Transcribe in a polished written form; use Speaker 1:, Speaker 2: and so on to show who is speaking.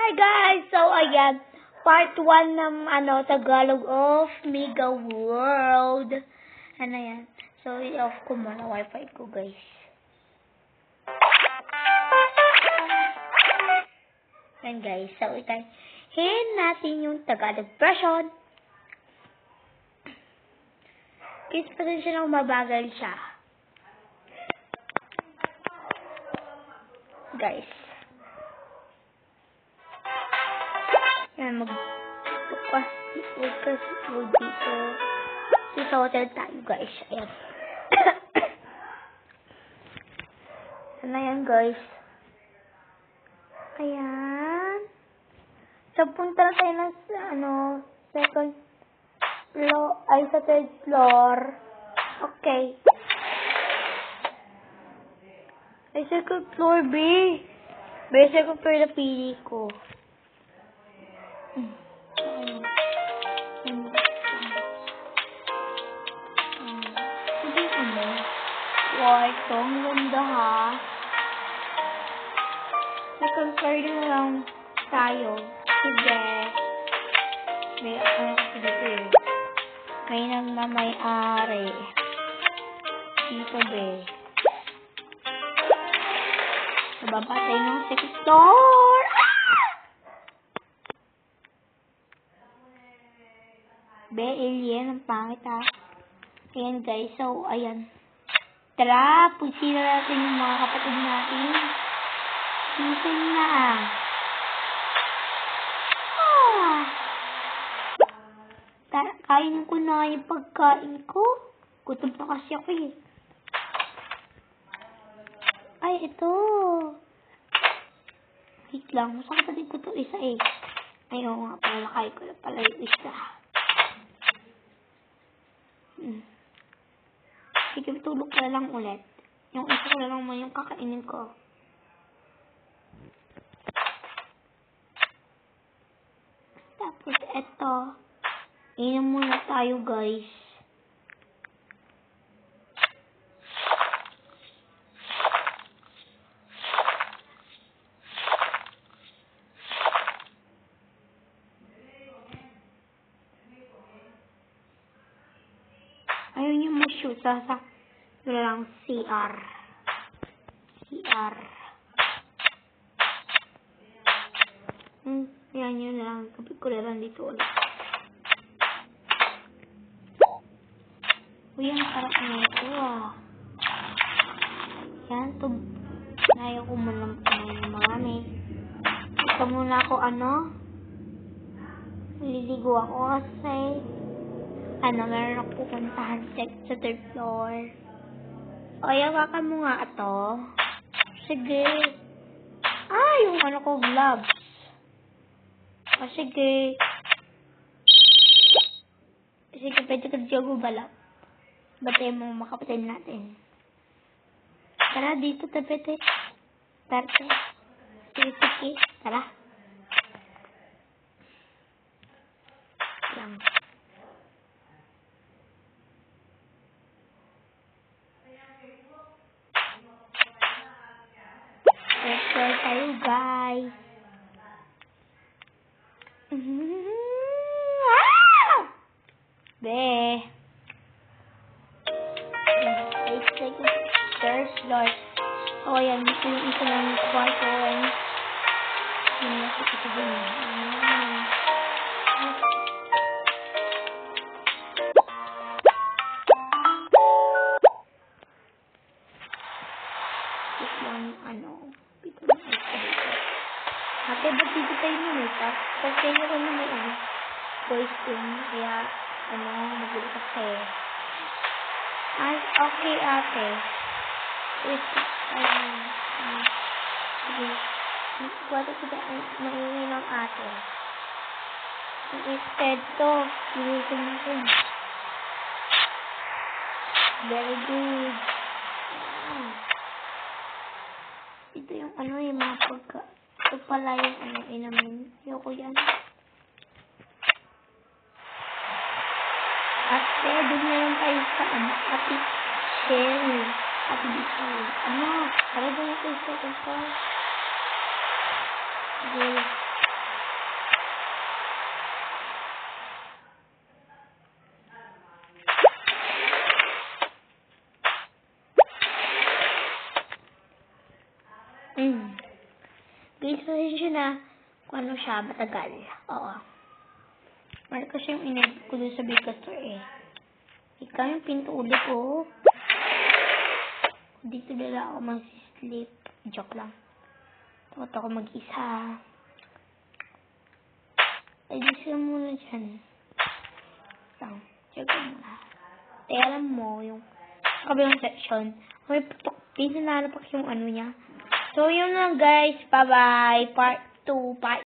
Speaker 1: Hi guys! So ayan, part 1 ng Tagalog of Mega World. Ano yan? So i-off ko muna wifi ko guys. Yan guys, so itahin natin yung Tagalog version. Please pasensya na mabagal siya. Guys. Yan, magbukas dito. Sa hotel tayo, guys. Ayan. Ano yan, guys? Ayan. So, punta na tayo ng, second floor, sa third floor. Okay. Ay, second floor, B. Second floor na pili ko. Wow, ito ang ganda ha. Second floor na lang tayo. Sige. May kasi dito eh. May nagmamayari. Dito be. Nababa tayo ng second floor. Be, alien. Ang pangit ha. Ayan guys. So, ayan. Tara, pusin na natin yung mga kapatid natin. Pusin na. Kain ko na yung pagkain ko. Gutom pa kasi ako eh. Ay, ito. Wait lang. Sa kapatid ko ito isa eh. Ayaw nga pala. Nakain ko na pala yung isa. Sige, tulog ka na lang ulit. Yung isa ko na lang mo yung kakainin ko. Tapos, eto. Inom muna tayo, guys. Ayaw niyo mag-shoot sa lang CR. Yan yun lang. Kapit ko lang dito ulit. Uy, ang sarap na ito ah. Yan, ito. Ayaw ko muna kumain ng marami. Ito muna ako, naliligo ako kasi meron ako pupuntahan sa third floor. O, yawakan mo nga ito. Sige. Yung ko, gloves. O, sige. Sige, pwede ka diyo balap. Batay mo mga kapatid natin. Tara, dito, tapete. Tarte. Sige. Tara. Lang. Let's go tayo, guys. Be. Third floor. O, yan. Ito yung isa ng kwarto. Yung nasa ito din. Ate, ba't dito tayo numita? Kasi kayo na may voice thing. Kaya, magulo kasi. Okay, ate. Wait, sige. Wala kita maingay ng ate. Instead to, gilitin natin. Very good. Ito yung yung mga pagka. Ito pala yung inamin. Ayoko yan. Ate, doon na lang tayo sa Ate Sherry. Ate Sherry. Tara doon natin sa ito. Sige. Guys, pasensya na kung ano siya, matagal. Oo. Mark kasi yung inedit ko doon sa Big Store eh. Ikaw yung pinto ulit oh. Dito na ako mag-sleep. Joke lang. Takot ako mag-isa. Ay, gusto muna dyan. Lang. Check ko muna. Kaya alam mo, yung sa kabilang section, may putok din. Nananapak yung ano niya. So, yun lang guys. Bye-bye. Part 2. Part